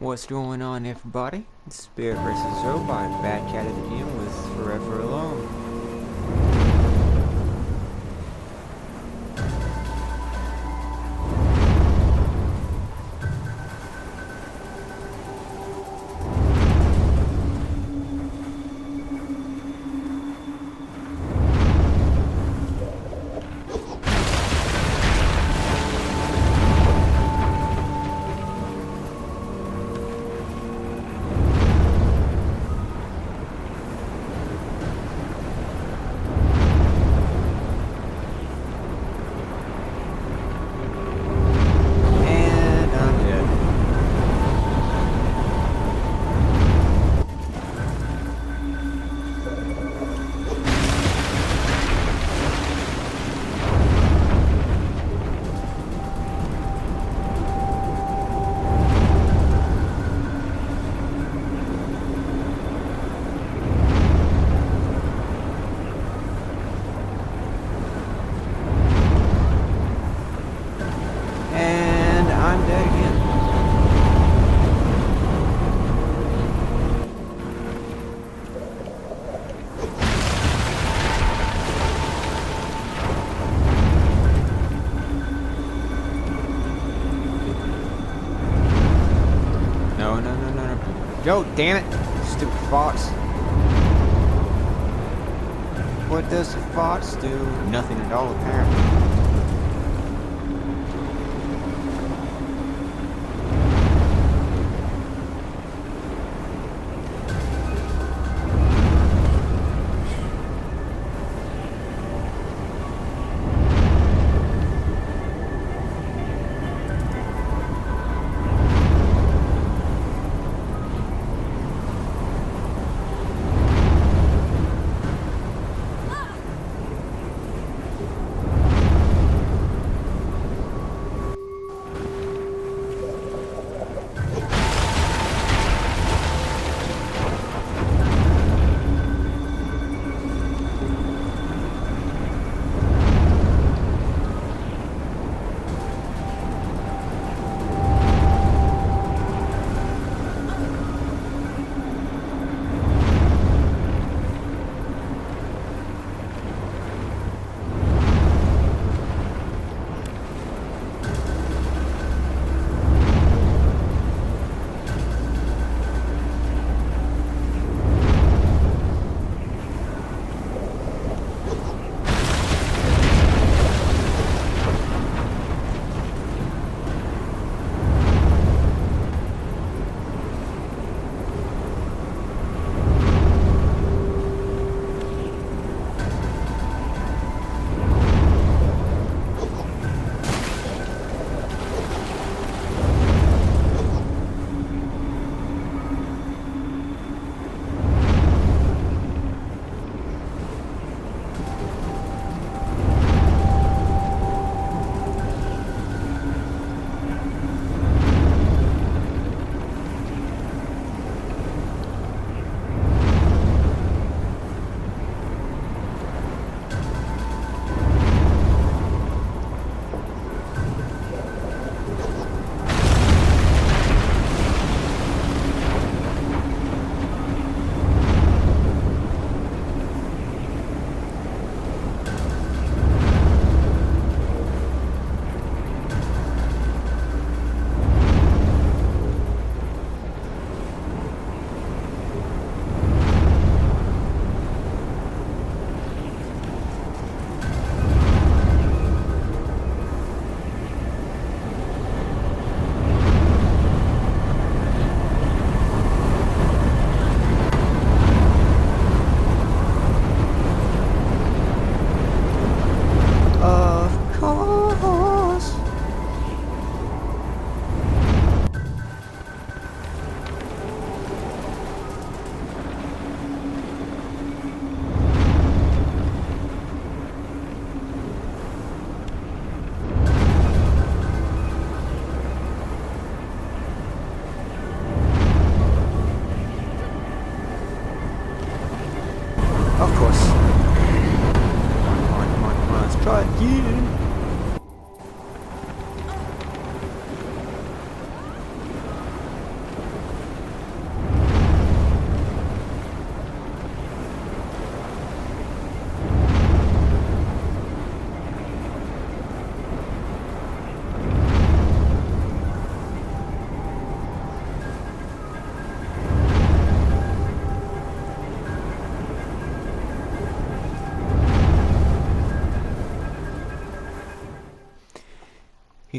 What's going on, everybody? It's Spirit vs. Robot, back at it again with Forever Alone. And I'm dead. And I'm dead again. No, no, no, no, no. Joe, damn it! Stupid fox. What does the fox do? Nothing at all, apparently.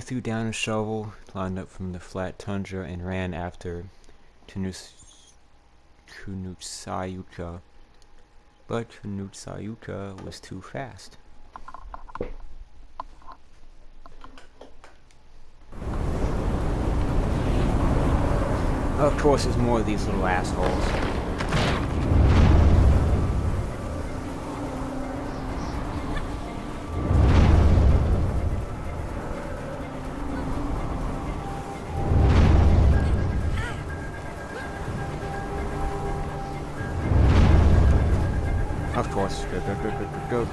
threw down a shovel, climbed up from the flat tundra, and ran after Kunutsayuka. But Kunutsayuka was too fast. Of course, there's more of these little assholes. Of course. Go.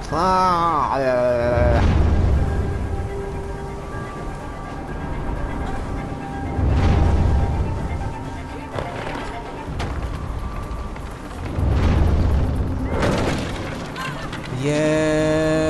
Yay!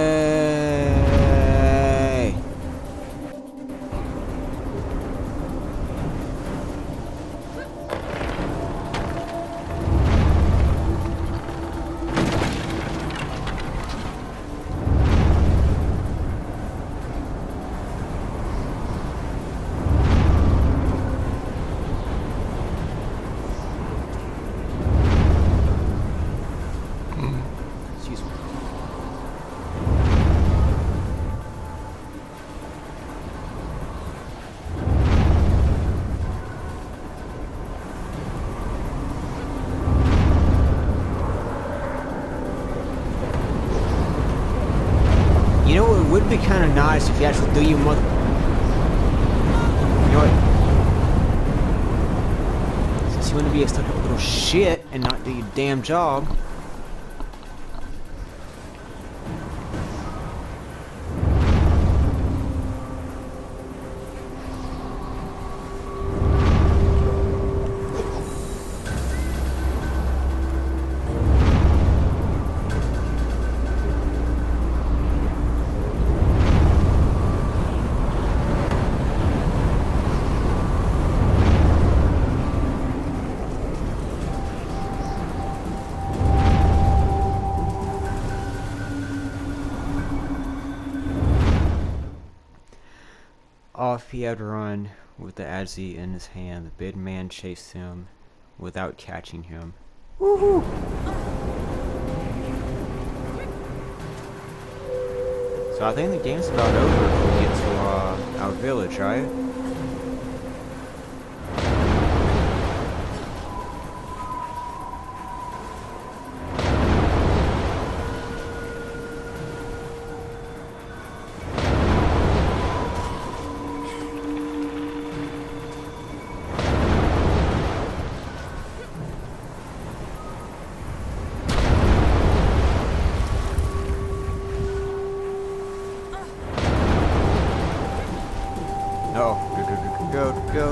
Excuse me. You know, it would be kind of nice if you actually do your mother. You know what? Since you want to be a stuck-up little shit and not do your damn job. Off he had run with the adze in his hand. The big man chased him without catching him. Woohoo! So I think the game's about over if we get to our village, right? Oh, go.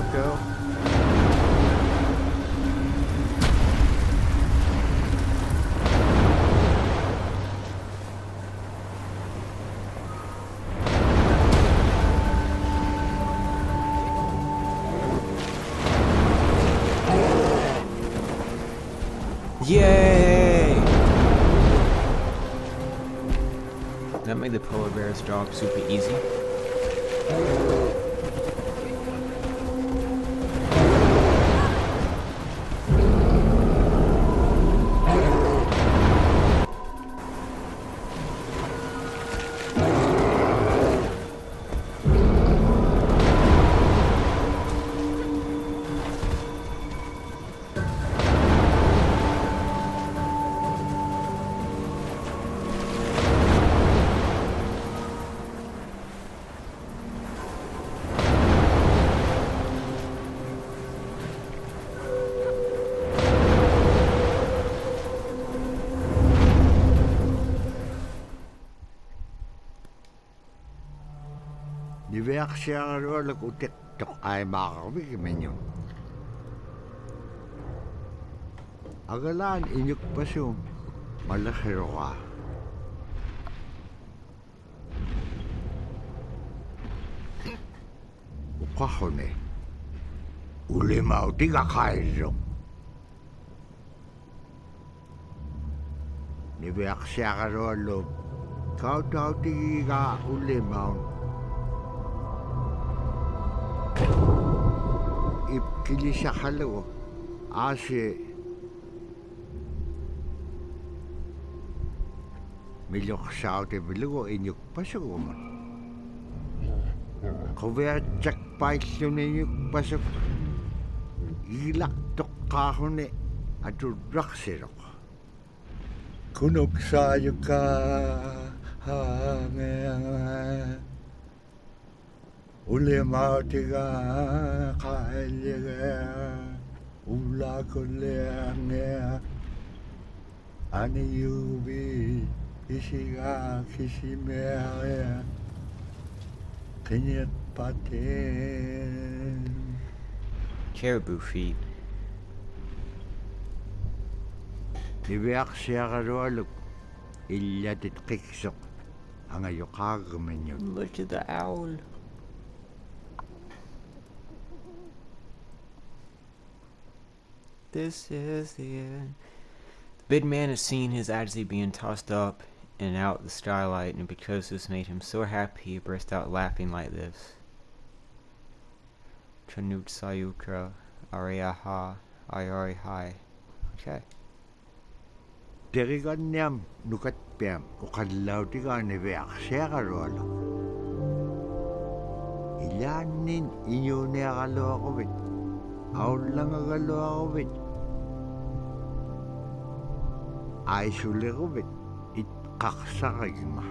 Yay! That made the polar bear's job super easy. Diversere lagutik tok ay makakawig menyo. Agalan inyuk pasyo malakiro ka. Ukahone. Ulimau tiga kairo. Diversere lo kau tau tiga ulimau. kilisakalago ase miloksaute bilugo inyuk pasugumon kovea chakpaillune inyuk pasuk ilak tokkaahune aturaksirok kunok sayuka hangea ule mautiga kailega ula kolea ani yubi isiga kisimea kenyet paten Caribou feet. Iveak siagarualuk illatit qiksok angayuqaagmenyut Look at the owl. This is the end. The big man has seen his Adzi being tossed up and out the starlight, and because this made him so happy, he burst out laughing like this. Chanut Sayukra Ariaha Ayari Hai. Okay. Teriganniam nukat piam uqallautigaan iveak siagarualuk ilaannin iñuuniaqaluaquvit aullangagaluaquvit aisuliquvit itqaqsaqigma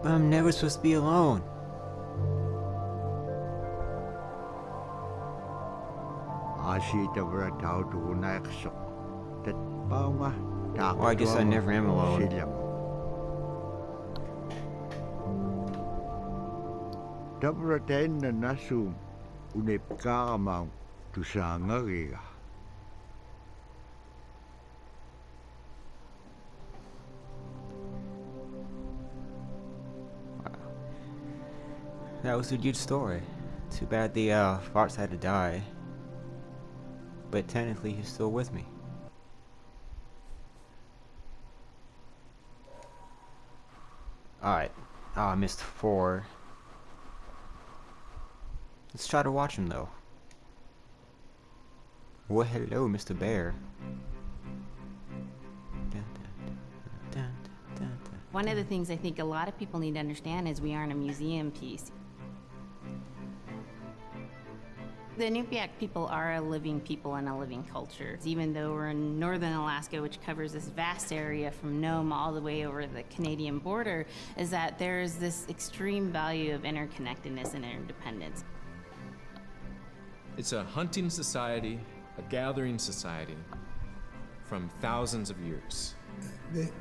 But I'm never supposed to be alone. aasiitavra tautugunaiqsoq tatpaunga Well, I guess I never am alone. silam tavra tainna nasum unepkaaramaun tusaangagiga That was a good story. Too bad the fox had to die. But technically, he's still with me. Alright. Oh, I missed 4. Let's try to watch him, though. Well, hello, Mr. Bear. One of the things I think a lot of people need to understand is we aren't a museum piece. The Inupiaq people are a living people and a living culture. Even though we're in northern Alaska, which covers this vast area from Nome all the way over the Canadian border, is that there's this extreme value of interconnectedness and interdependence. It's a hunting society, a gathering society from thousands of years.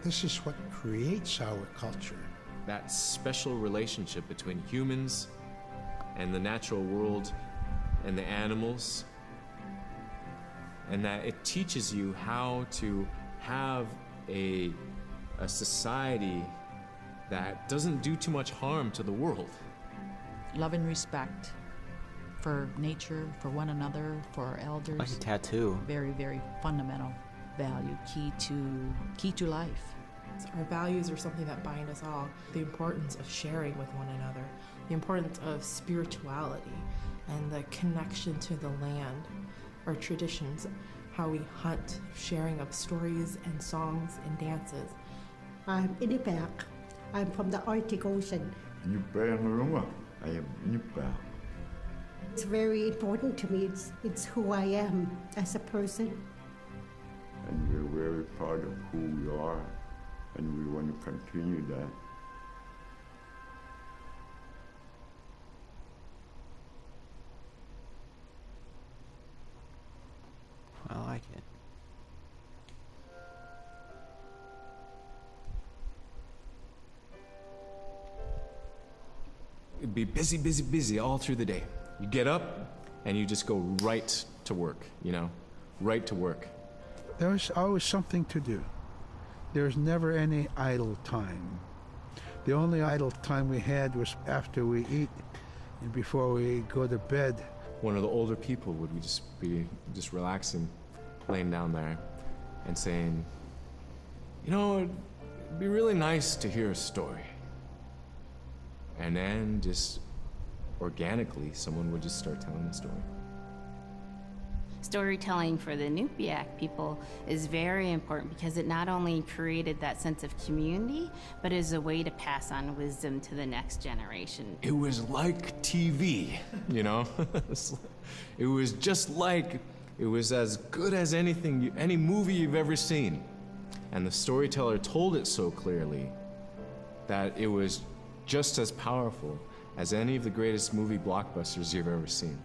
This is what creates our culture. That special relationship between humans and the natural world and the animals, and that it teaches you how to have a society that doesn't do too much harm to the world. Love and respect for nature, for one another, for our elders. Like a tattoo. Very, very fundamental value, key to life. Our values are something that bind us all. The importance of sharing with one another, the importance of spirituality, and the connection to the land, our traditions, how we hunt, sharing of stories and songs and dances. I'm Inupiaq. I'm from the Arctic Ocean. I am Inupiaq. It's very important to me. It's who I am as a person. And we're very proud of who we are, and we want to continue that. I like it. It'd be busy, busy, busy all through the day. You get up and you just go right to work, you know, right to work. There was always something to do. There was never any idle time. The only idle time we had was after we eat and before we go to bed. One of the older people would be just relaxing, laying down there and saying, you know, it'd be really nice to hear a story. And then just organically, someone would just start telling the story. Storytelling for the Nupiaq people is very important because it not only created that sense of community, but is a way to pass on wisdom to the next generation. It was like TV, you know? It was just like, it was as good as anything, any movie you've ever seen. And the storyteller told it so clearly that it was just as powerful as any of the greatest movie blockbusters you've ever seen.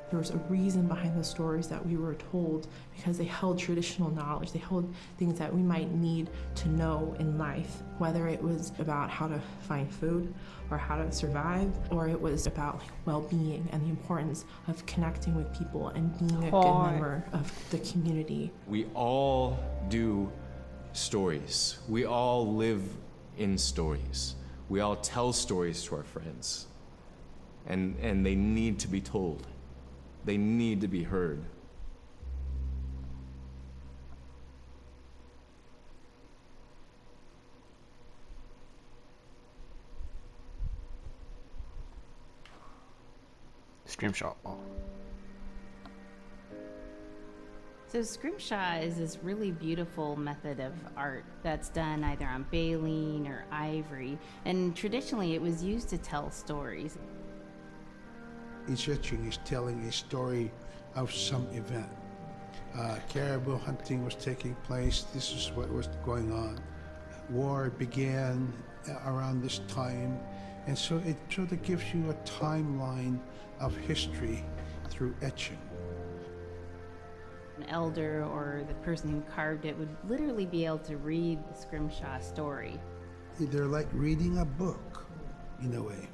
There was a reason behind the stories that we were told because they held traditional knowledge. They held things that we might need to know in life, whether it was about how to find food or how to survive, or it was about well-being and the importance of connecting with people and being a good member of the community. We all do stories. We all live in stories. We all tell stories to our friends. And they need to be told. They need to be heard. Scrimshaw. So scrimshaw is this really beautiful method of art that's done either on baleen or ivory, and traditionally it was used to tell stories. Each etching is telling a story of some event. Caribou hunting was taking place. This is what was going on. War began around this time. And so it sort of gives you a timeline of history through etching. An elder or the person who carved it would literally be able to read the scrimshaw story. They're like reading a book, in a way.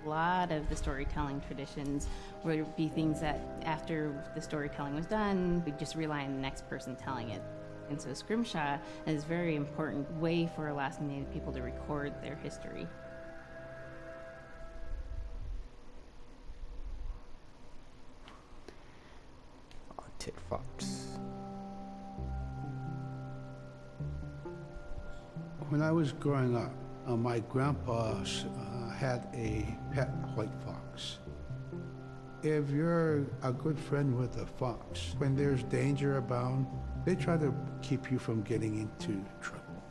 A lot of the storytelling traditions would be things that after the storytelling was done, we'd just rely on the next person telling it. And so scrimshaw is a very important way for Alaska Native people to record their history. Tit fox. When I was growing up, my grandpa had a pet white fox. If you're a good friend with a fox, when there's danger abound, they try to keep you from getting into trouble.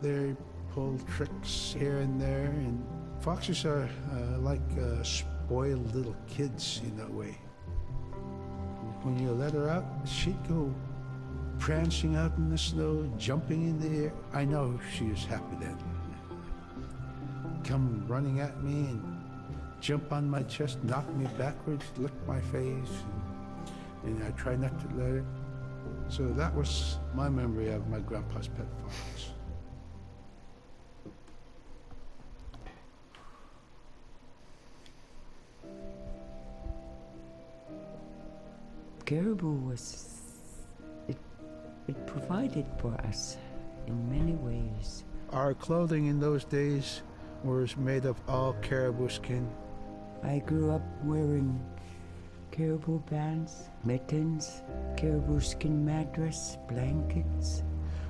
They pull tricks here and there, and foxes are like spoiled little kids in a way. When you let her out, she'd go prancing out in the snow, jumping in the air. I know she was happy then. Come running at me and jump on my chest, knock me backwards, lick my face, and I try not to let her. So that was my memory of my grandpa's pet fox. Caribou was, it provided for us in many ways. Our clothing in those days was made of all caribou skin. I grew up wearing caribou bands, mittens, caribou skin mattress, blankets.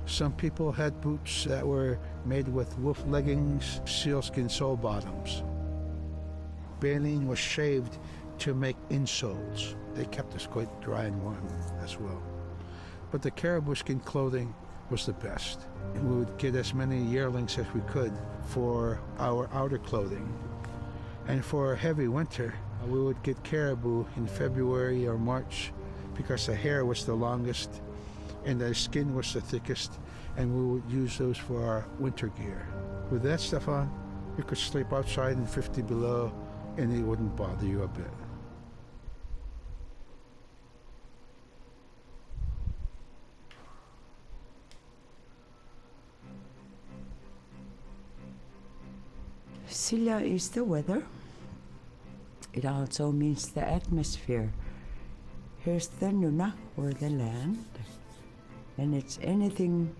Some people had boots that were made with wolf leggings, sealskin sole bottoms. Baleen was shaved to make insoles. They kept us quite dry and warm as well. But the caribou skin clothing was the best. We would get as many yearlings as we could for our outer clothing. And for a heavy winter, we would get caribou in February or March because the hair was the longest and the skin was the thickest, and we would use those for our winter gear. With that stuff on, you could sleep outside in 50 below and it wouldn't bother you a bit. Silla is the weather. It also means the atmosphere. Here's the Nuna, or the land. And it's anything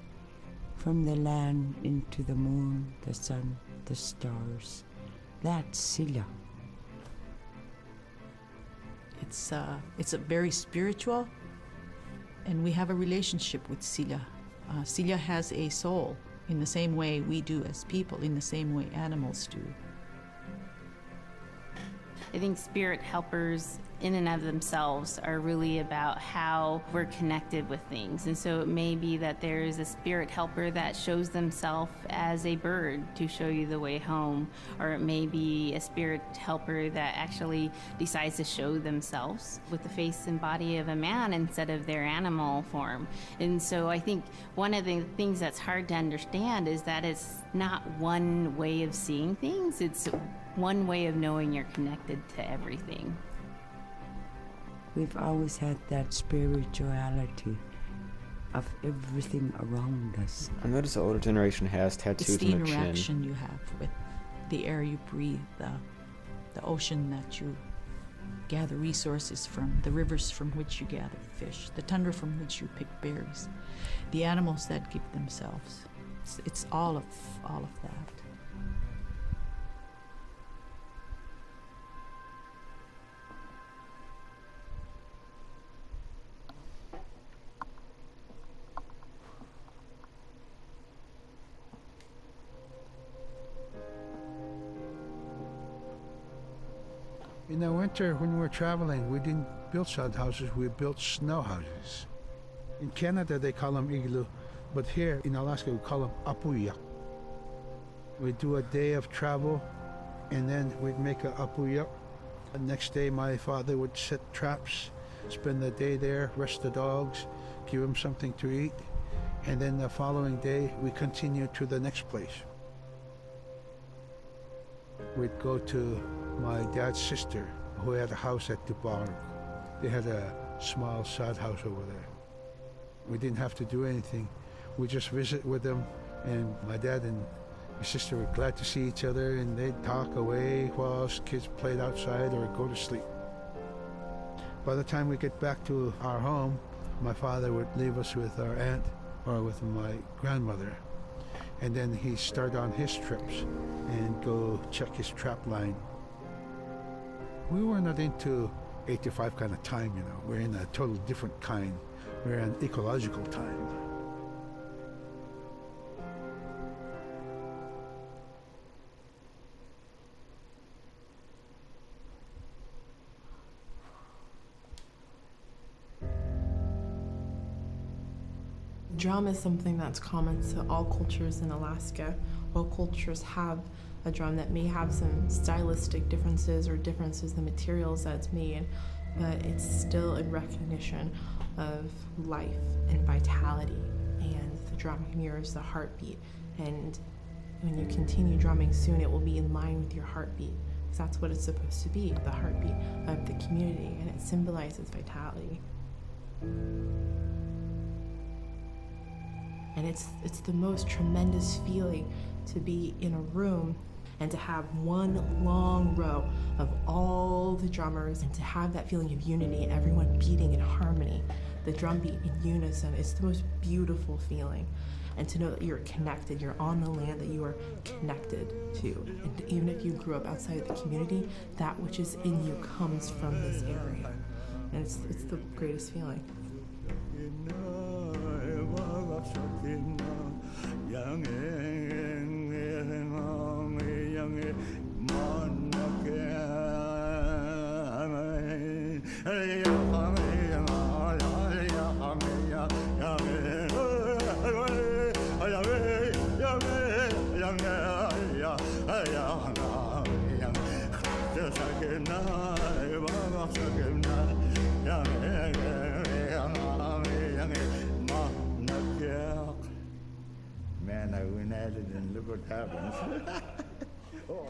from the land into the moon, the sun, the stars. That's Silla. It's a very spiritual, and we have a relationship with Silla. Silla has a soul, in the same way we do as people, in the same way animals do. I think spirit helpers in and of themselves are really about how we're connected with things. And so it may be that there is a spirit helper that shows themselves as a bird to show you the way home, or it may be a spirit helper that actually decides to show themselves with the face and body of a man instead of their animal form. And so I think one of the things that's hard to understand is that it's not one way of seeing things, it's one way of knowing you're connected to everything. We've always had that spirituality of everything around us. I notice the older generation has It's tattoos the on their chin. interaction you have with the air you breathe, the ocean that you gather resources from, the rivers from which you gather fish, the tundra from which you pick berries, the animals that give themselves. It's all of that. In the winter, when we were traveling, we didn't build sod houses, we built snow houses. In Canada, they call them igloo, but here in Alaska, we call them apuya. We'd do a day of travel, and then we'd make a apuya. The next day, my father would set traps, spend the day there, rest the dogs, give them something to eat, and then the following day, we continued to the next place. We'd go to my dad's sister, who had a house at Dubarg. They had a small sod house over there. We didn't have to do anything. We just visit with them, and my dad and my sister were glad to see each other, and they'd talk away while us kids played outside or go to sleep. By the time we get back to our home, my father would leave us with our aunt or with my grandmother, and then he'd start on his trips and go check his trap line. We were not into 8 to 5 kind of time, you know. We're in a total different kind. We're in ecological time. Drum is something that's common to all cultures in Alaska. All cultures have a drum that may have some stylistic differences or differences in the materials that it's made, but it's still in recognition of life and vitality, and the drum mirrors the heartbeat. And when you continue drumming soon, it will be in line with your heartbeat, because that's what it's supposed to be, the heartbeat of the community, and it symbolizes vitality. And it's the most tremendous feeling to be in a room and to have one long row of all the drummers, and to have that feeling of unity and everyone beating in harmony, the drum beat in unison. It's the most beautiful feeling. And to know that you're connected, you're on the land that you are connected to. And even if you grew up outside of the community, that which is in you comes from this area. And it's the greatest feeling. Man, I went at it and look what happens. Oh.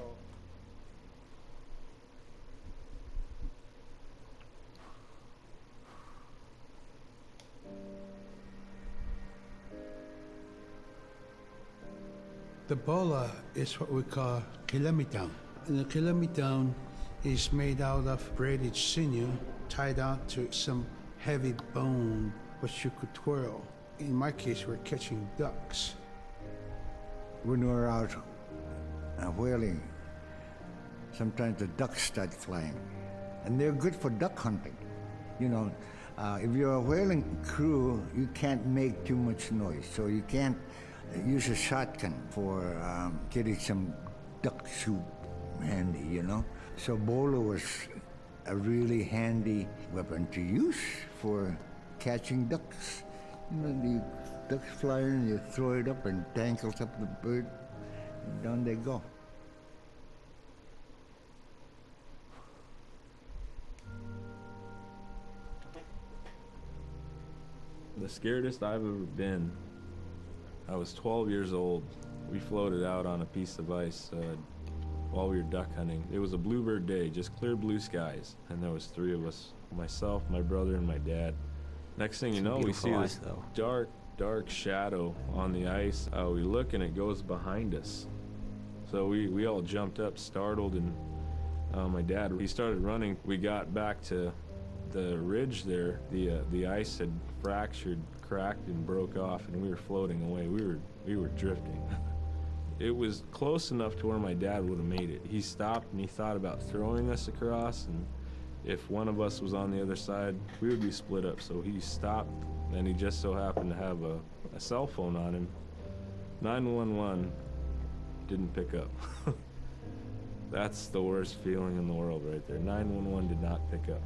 The bola is what we call kilamitan. And the kilamitan is made out of braided sinew tied out to some heavy bone which you could twirl. In my case, we're catching ducks. When we're out whaling, sometimes the ducks start flying. And they're good for duck hunting. You know, if you're a whaling crew, you can't make too much noise. So you can't use a shotgun for getting some duck soup handy, you know? So bolo was a really handy weapon to use for catching ducks. You know, the ducks fly in, you throw it up and tangles up the bird, and down they go. The scaredest I've ever been, I was 12 years old. We floated out on a piece of ice while we were duck hunting. It was a bluebird day, just clear blue skies, and there was 3 of us, myself, my brother, and my dad. Next thing you know, we see this dark shadow on the ice. We look and it goes behind us. So we all jumped up, startled, and my dad, he started running. We got back to the ridge there. The ice had fractured, cracked, and broke off, and we were floating away. We were drifting. It was close enough to where my dad would have made it. He stopped and he thought about throwing us across, and if one of us was on the other side, we would be split up. So he stopped, and he just so happened to have a cell phone on him. 911 didn't pick up. That's the worst feeling in the world right there. 911 did not pick up.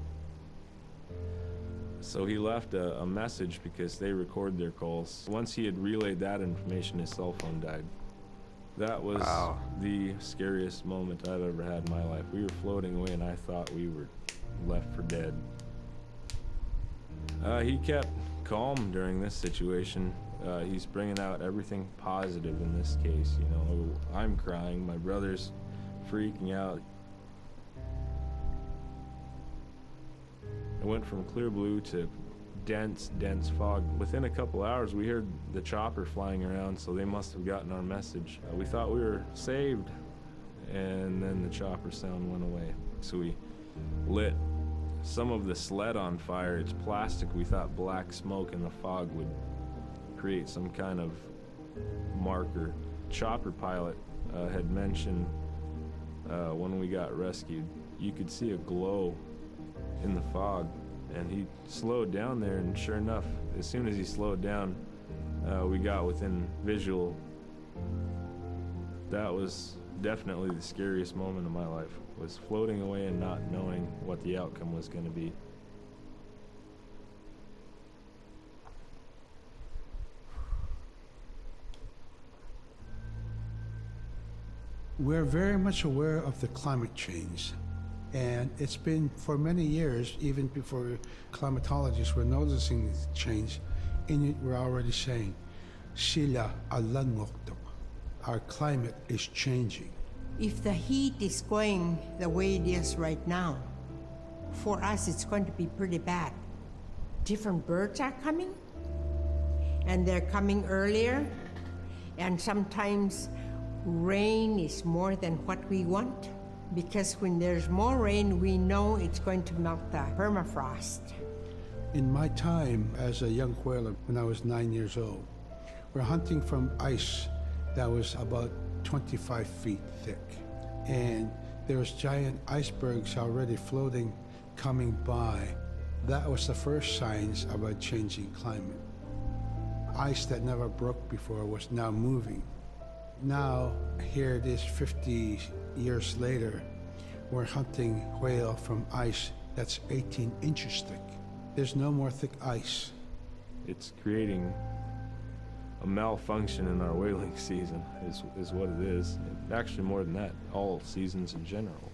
So he left a message because they record their calls. Once he had relayed that information, his cell phone died. That was the scariest moment I've ever had in my life. We were floating away and I thought we were left for dead. He kept calm during this situation. He's bringing out everything positive in this case. You know, I'm crying, my brother's freaking out. It went from clear blue to dense fog. Within a couple hours, we heard the chopper flying around, so they must have gotten our message. We thought we were saved, and then the chopper sound went away. So we lit some of the sled on fire. It's plastic. We thought black smoke in the fog would create some kind of marker. Chopper pilot had mentioned when we got rescued, you could see a glow in the fog, and he slowed down there, and sure enough, as soon as he slowed down, we got within visual. That was definitely the scariest moment of my life, was floating away and not knowing what the outcome was going to be. We're very much aware of the climate change. And it's been for many years, even before climatologists were noticing this change, Inuit were already saying, Sila alan ngokdok. Our climate is changing. If the heat is going the way it is right now, for us it's going to be pretty bad. Different birds are coming, and they're coming earlier, and sometimes rain is more than what we want. Because when there's more rain, we know it's going to melt the permafrost. In my time as a young whaler, when I was 9 years old, we're hunting from ice that was about 25 feet thick. And there was giant icebergs already floating, coming by. That was the first signs of a changing climate. Ice that never broke before was now moving. Now, here it is 50 years later, we're hunting whale from ice that's 18 inches thick. There's no more thick ice. It's creating a malfunction in our whaling season, is what it is. Actually, more than that, all seasons in general.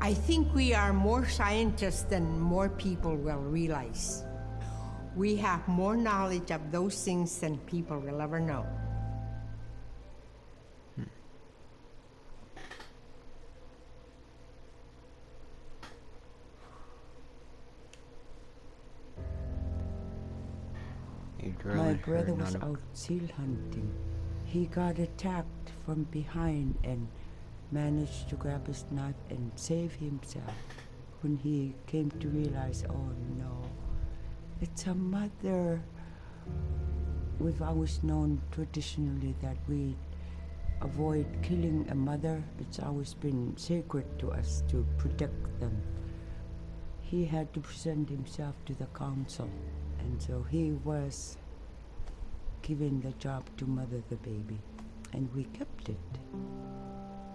I think we are more scientists than more people will realize. We have more knowledge of those things than people will ever know. My brother was out seal hunting. He got attacked from behind and managed to grab his knife and save himself. When he came to realize, oh no, it's a mother. We've always known traditionally that we avoid killing a mother. It's always been sacred to us to protect them. He had to present himself to the council, and so he was given the job to mother the baby, and we kept it.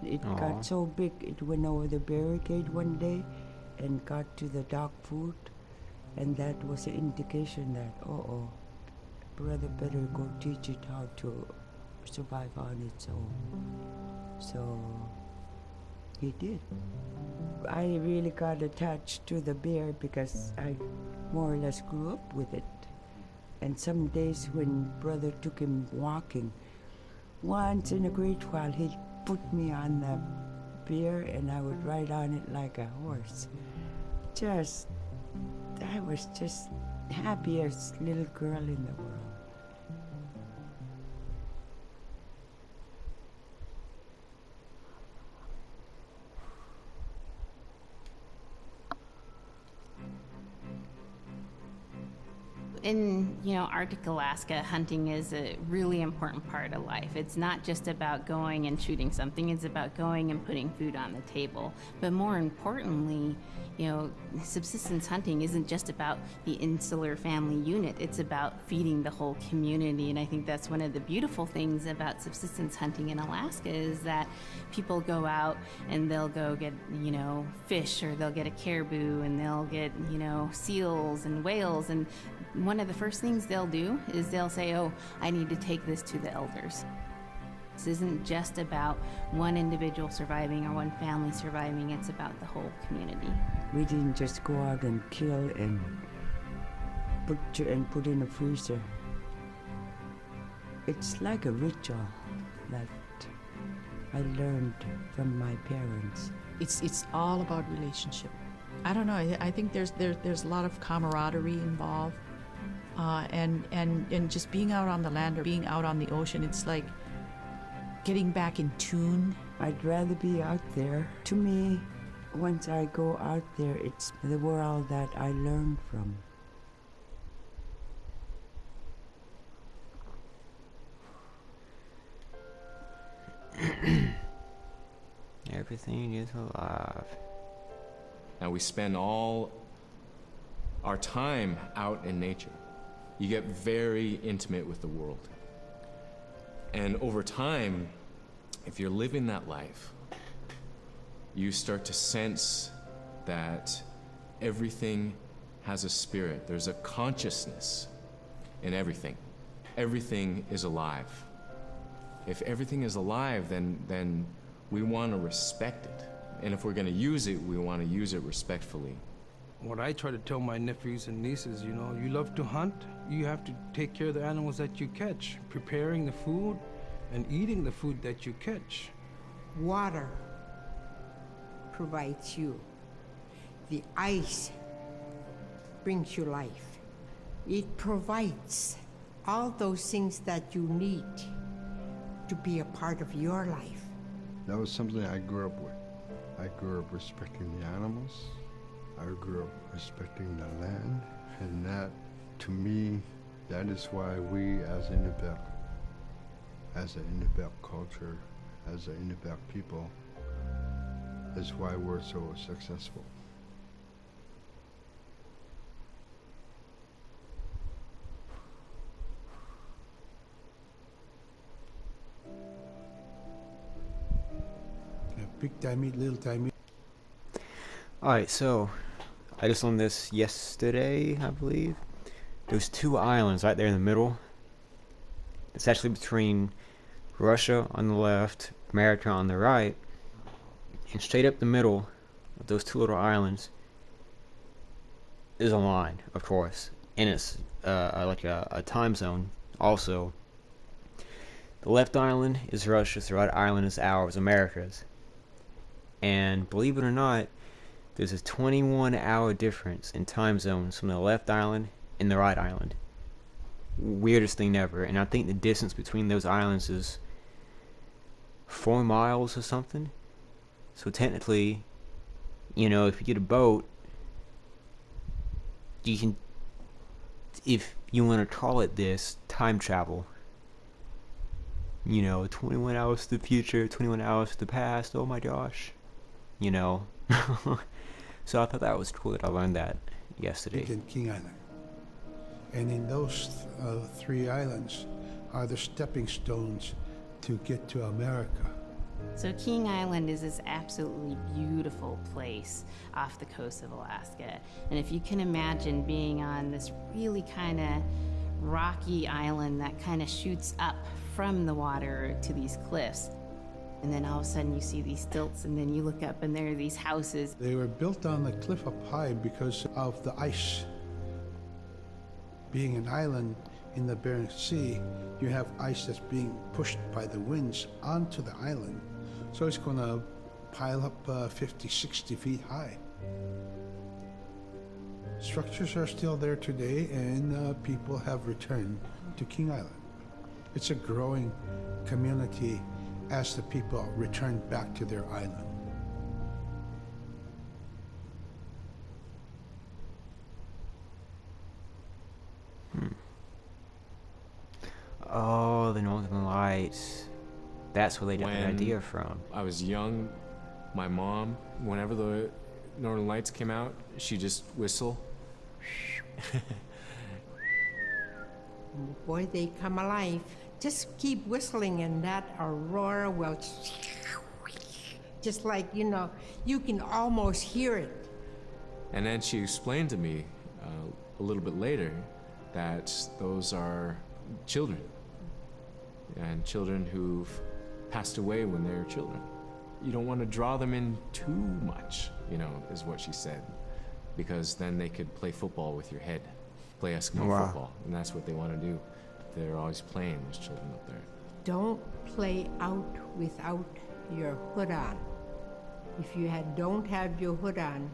It Aw. got so big, it went over the barricade one day and got to the dog food, and that was an indication that, brother better go teach it how to survive on its own. So he did. I really got attached to the bear because I more or less grew up with it. And some days when brother took him walking, once in a great while he'd put me on the bear and I would ride on it like a horse. I was just happiest little girl in the world. In, Arctic Alaska, hunting is a really important part of life. It's not just about going and shooting something, it's about going and putting food on the table. But more importantly, subsistence hunting isn't just about the insular family unit, it's about feeding the whole community. And I think that's one of the beautiful things about subsistence hunting in Alaska is that people go out and they'll go get, fish, or they'll get a caribou, and they'll get, seals and whales. And one of the first things they'll do is they'll say, I need to take this to the elders. This isn't just about one individual surviving or one family surviving, it's about the whole community. We didn't just go out and kill and put in a freezer. It's like a ritual that I learned from my parents. It's all about relationship. I don't know. I think there's a lot of camaraderie involved, and just being out on the land or being out on the ocean. It's like getting back in tune. I'd rather be out there. To me, once I go out there, it's the world that I learn from. Everything is alive. Now we spend all our time out in nature. You get very intimate with the world. And over time, if you're living that life, you start to sense that everything has a spirit. There's a consciousness in everything. Everything is alive. If everything is alive, then we want to respect it. And if we're going to use it, we want to use it respectfully. What I try to tell my nephews and nieces, you love to hunt, you have to take care of the animals that you catch, preparing the food and eating the food that you catch. Water provides you. The ice brings you life. It provides all those things that you need to be a part of your life. That was something I grew up with. I grew up respecting the animals. I grew up respecting the land. And that, to me, that is why we as Inupiaq, as an Inupiaq culture, as an Inupiaq people, is why we're so successful. Big time meat, little time meat. Alright, so I just learned this yesterday, I believe. There's two islands right there in the middle. It's actually between Russia on the left, America on the right, and straight up the middle of those two little islands is a line, of course, and it's like a time zone also. The left island is Russia's, the right island is ours, America's. And believe it or not, there's a 21-hour difference in time zones from the left island and the right island. Weirdest thing ever. And I think the distance between those islands is 4 miles or something. So technically, if you get a boat, you can, if you want to call it this, time travel. 21 hours to the future, 21 hours to the past, oh my gosh. So I thought that was cool that I learned that yesterday. In King Island. And in those 3 islands are the stepping stones to get to America. So King Island is this absolutely beautiful place off the coast of Alaska. And if you can imagine being on this really kind of rocky island that kind of shoots up from the water to these cliffs, and then all of a sudden you see these stilts, and then you look up and there are these houses. They were built on the cliff up high because of the ice. Being an island in the Bering Sea, you have ice that's being pushed by the winds onto the island. So it's going to pile up 50, 60 feet high. Structures are still there today, and people have returned to King Island. It's a growing community as the people return back to their island. Oh, the Northern Lights. That's where they got that idea from. I was young, my mom, whenever the Northern Lights came out, she just whistle. Boy, they come alive. Just keep whistling and that aurora will, just like, you can almost hear it. And then she explained to me a little bit later that those are children, and children who've passed away when they were children. You don't want to draw them in too much, is what she said, because then they could play football with your head, play Eskimo football, and that's what they want to do. They're always playing, those children up there. Don't play out without your hood on. If you don't have your hood on,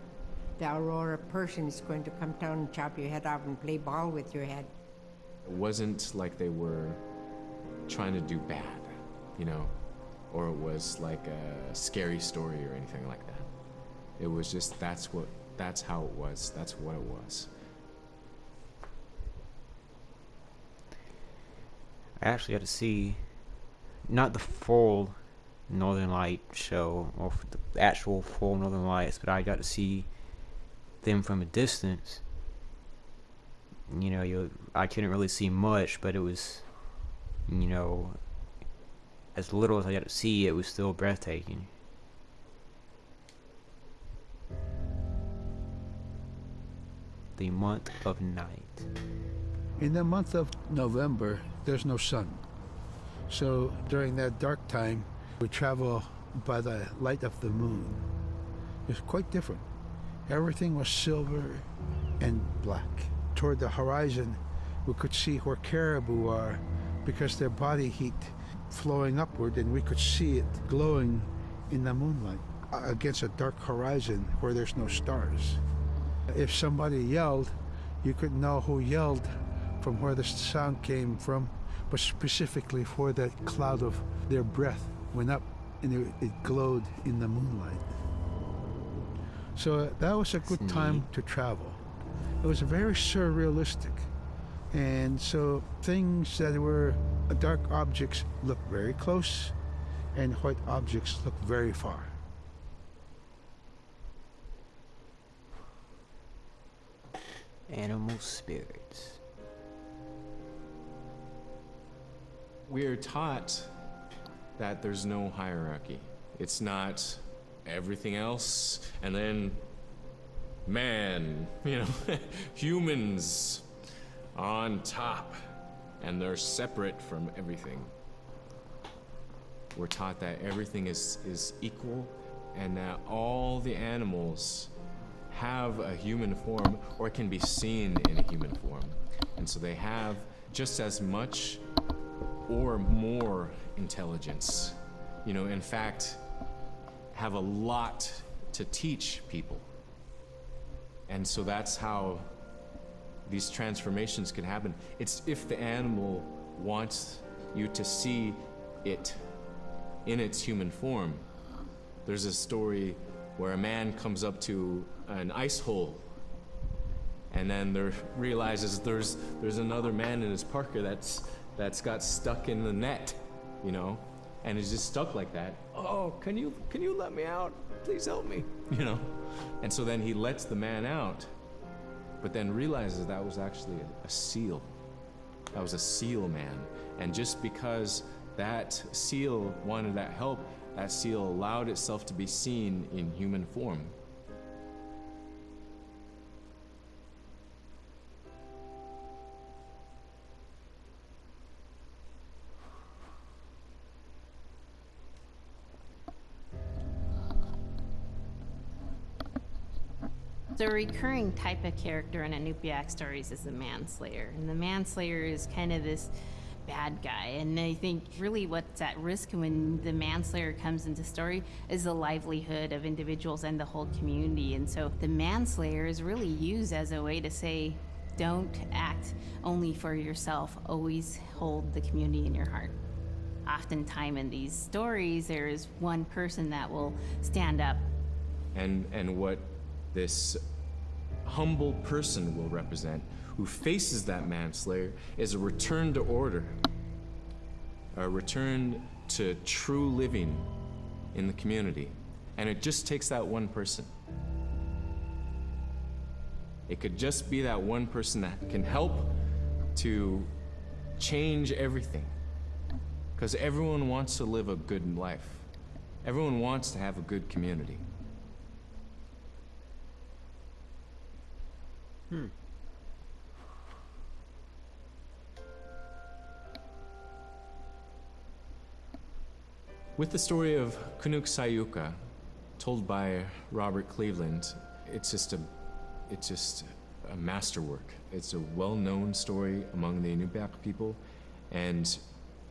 the aurora person is going to come down and chop your head off and play ball with your head. It wasn't like they were trying to do bad, or it was like a scary story or anything like that. It was just, that's how it was, that's what it was. I actually got to see, not the full Northern Light show, or the actual full Northern Lights, but I got to see them from a distance. I couldn't really see much, but it was, as little as I got to see, it was still breathtaking. The month of night. In the month of November, there's no sun. So during that dark time, we travel by the light of the moon. It's quite different. Everything was silver and black. Toward the horizon, we could see where caribou are because their body heat flowing upward, and we could see it glowing in the moonlight against a dark horizon where there's no stars. If somebody yelled, you could know who yelled from where the sound came from, but specifically for that cloud of their breath went up and it glowed in the moonlight. So that was a good time to travel. It was very surrealistic. And so things that were dark objects looked very close, and white objects looked very far. Animal spirits. We're taught that there's no hierarchy. It's not everything else, and then man, humans on top, and they're separate from everything. We're taught that everything is equal, and that all the animals have a human form, or can be seen in a human form. And so they have just as much or more intelligence. In fact, have a lot to teach people. And so that's how these transformations can happen. It's if the animal wants you to see it in its human form. There's a story where a man comes up to an ice hole, and then realizes there's another man in his parka that's got stuck in the net, and is just stuck like that. Oh, can you let me out? Please help me, And so then he lets the man out, but then realizes that was actually a seal. That was a seal man. And just because that seal wanted that help, that seal allowed itself to be seen in human form. The recurring type of character in Inupiaq stories is the manslayer. And the manslayer is kind of this bad guy. And I think really what's at risk when the manslayer comes into story is the livelihood of individuals and the whole community. And so the manslayer is really used as a way to say, don't act only for yourself, always hold the community in your heart. Oftentimes in these stories, there is one person that will stand up. And what this humble person will represent, who faces that manslayer, is a return to order, a return to true living in the community. And it just takes that one person. It could just be that one person that can help to change everything. Because everyone wants to live a good life. Everyone wants to have a good community. With the story of Kunuk Sayuka, told by Robert Cleveland, it's just a masterwork. It's a well-known story among the Inupiaq people, and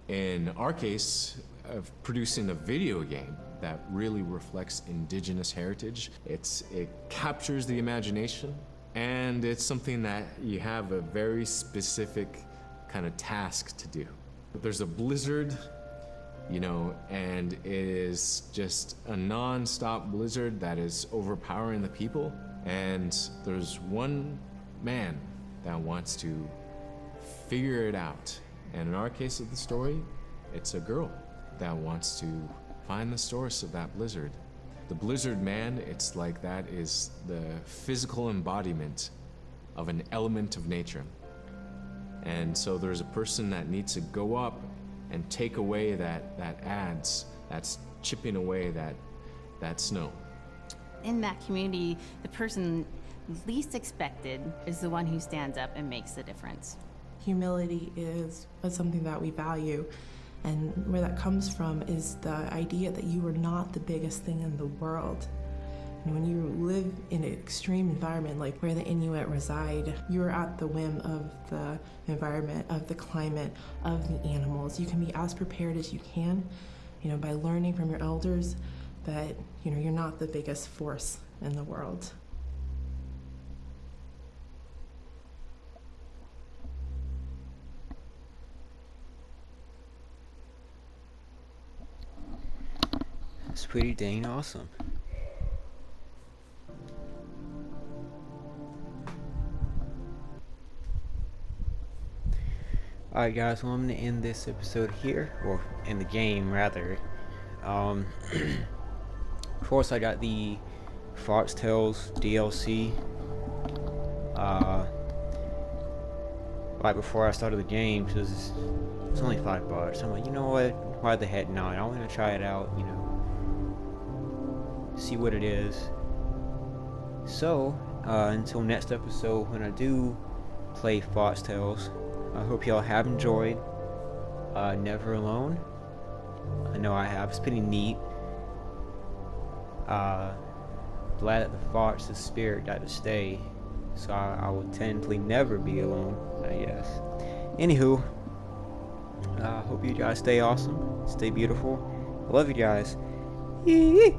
in our case, of producing a video game that really reflects indigenous heritage. It captures the imagination, and it's something that you have a very specific kind of task to do. There's a blizzard, you know, and it is just a non-stop blizzard that is overpowering the people, and there's one man that wants to figure it out. And in our case of the story, it's a girl that wants to find the source of that blizzard. The blizzard man, it's like that is the physical embodiment of an element of nature. And so there's a person that needs to go up and take away that's chipping away that snow. In that community, the person least expected is the one who stands up and makes the difference. Humility is something that we value, and where that comes from is the idea that you are not the biggest thing in the world. And when you live in an extreme environment like where the Inuit reside, you're at the whim of the environment, of the climate, of the animals. You can be as prepared as you can, you know, by learning from your elders, but you know, you're not the biggest force in the world. It's pretty dang awesome. Alright guys, well I'm going to end this episode here, or end the game rather. Of course I got the Foxtails DLC right before I started the game, because it's only $5. I'm like, you know what, why the heck not? I want to try it out, you know, see what it is. So until next episode, when I do play Foxtails, I hope y'all have enjoyed Never Alone. I know I have. It's pretty neat. Glad that the fox's spirit got to stay, so I will technically never be alone, I guess. Anywho, hope you guys stay awesome, stay beautiful. I love you guys. Yee.